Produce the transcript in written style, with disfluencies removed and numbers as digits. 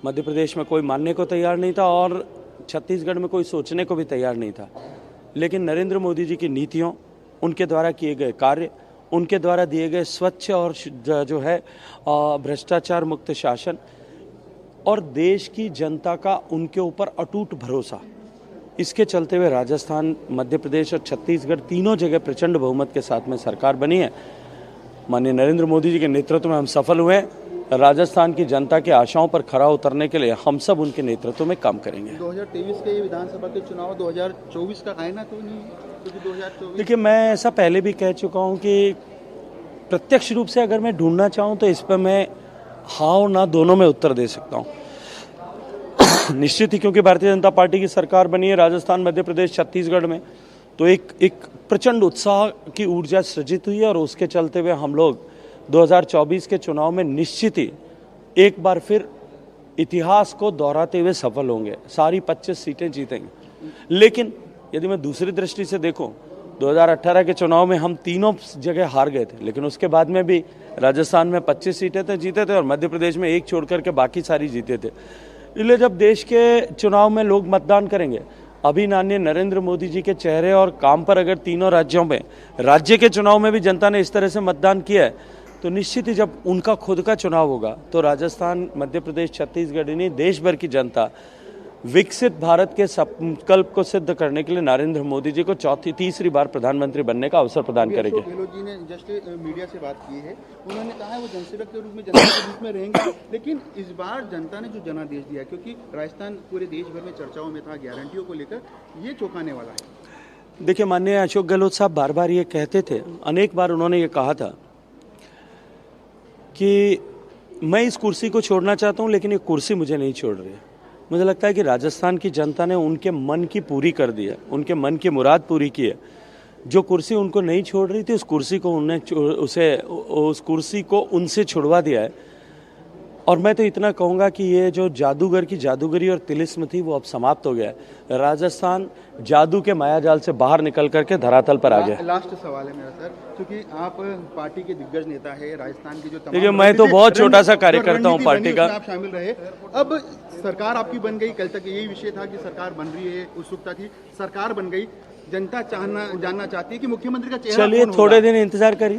मध्य प्रदेश में कोई मानने को तैयार नहीं था और छत्तीसगढ़ में कोई सोचने को भी तैयार नहीं था। लेकिन नरेंद्र मोदी जी की नीतियों, उनके द्वारा किए गए कार्य, उनके द्वारा दिए गए स्वच्छ और जो है भ्रष्टाचार मुक्त शासन और देश की जनता का उनके ऊपर अटूट भरोसा, इसके चलते हुए राजस्थान, मध्य प्रदेश और छत्तीसगढ़ तीनों जगह प्रचंड बहुमत के साथ में सरकार बनी है। माननीय नरेंद्र मोदी जी के नेतृत्व में हम सफल हुए हैं। राजस्थान की जनता की आशाओं पर खरा उतरने के लिए हम सब उनके नेतृत्व में काम करेंगे। 2023 के विधानसभा के चुनाव 2024 का आईना तो नहीं, क्योंकि 2024 देखिए, मैं ऐसा पहले भी कह चुका हूं कि प्रत्यक्ष रूप से अगर मैं ढूंढना चाहूं तो इस पर मैं हाँ और ना दोनों में उत्तर दे सकता हूं। निश्चित ही क्योंकि भारतीय जनता पार्टी की सरकार बनी है राजस्थान, मध्य प्रदेश, छत्तीसगढ़ में, तो एक प्रचंड उत्साह की ऊर्जा सृजित हुई है और उसके चलते हुए हम लोग 2024 के चुनाव में निश्चित ही एक बार फिर इतिहास को दोहराते हुए सफल होंगे, सारी 25 सीटें जीतेंगे। लेकिन यदि मैं दूसरी दृष्टि से देखूं, 2018 के चुनाव में हम तीनों जगह हार गए थे, लेकिन उसके बाद में भी राजस्थान में 25 सीटें थे, जीते थे और मध्य प्रदेश में एक छोड़ करके बाकी सारी जीते थे। इसलिए जब देश के चुनाव में लोग मतदान करेंगे, अभी माननीय नरेंद्र मोदी जी के चेहरे और काम पर अगर तीनों राज्यों में, राज्य के चुनाव में भी जनता ने इस तरह से मतदान किया है, तो निश्चित ही जब उनका खुद का चुनाव होगा तो राजस्थान, मध्य प्रदेश, छत्तीसगढ़ नहीं देश भर की जनता विकसित भारत के संकल्प को सिद्ध करने के लिए नरेंद्र मोदी जी को तीसरी बार प्रधानमंत्री बनने का अवसर प्रदान करेंगे। गहलोत जी ने जस्ट मीडिया से बात की है, उन्होंने कहा है वो जनसेवक के रूप में जनता के बीच में रहेंगे, लेकिन इस बार जनता ने जो जनादेश दिया, क्योंकि राजस्थान पूरे देश भर में चर्चाओं में था गारंटियों को लेकर, ये चौंकाने वाला है। देखिए, माननीय अशोक गहलोत साहब बार बार ये कहते थे, अनेक बार उन्होंने ये कहा था कि मैं इस कुर्सी को छोड़ना चाहता हूं, लेकिन ये कुर्सी मुझे नहीं छोड़ रही है। मुझे लगता है कि राजस्थान की जनता ने उनके मन की पूरी कर दी है, उनके मन की मुराद पूरी की है। जो कुर्सी उनको नहीं छोड़ रही थी, उस कुर्सी को उनसे छुड़वा दिया है। और मैं तो इतना कहूँगा कि ये जो जादूगर की जादूगरी और तिलिस्म थी, वो अब समाप्त हो गया है। राजस्थान जादू के मायाजाल से बाहर निकल करके धरातल पर आ गया। लास्ट सवाल है मेरा सर, क्योंकि आप पार्टी के दिग्गज नेता है, राजस्थान की जो देखिए, मैं तो बहुत छोटा सा कार्यकर्ता हूँ पार्टी का। आप शामिल रहे, अब सरकार आपकी बन गई, कल तक यही विषय था कि सरकार बन रही है, उत्सुकता थी, सरकार बन गई, जनता जानना चाहती है कि मुख्यमंत्री का चेहरा चलिए, थोड़े दिन इंतजार करिए।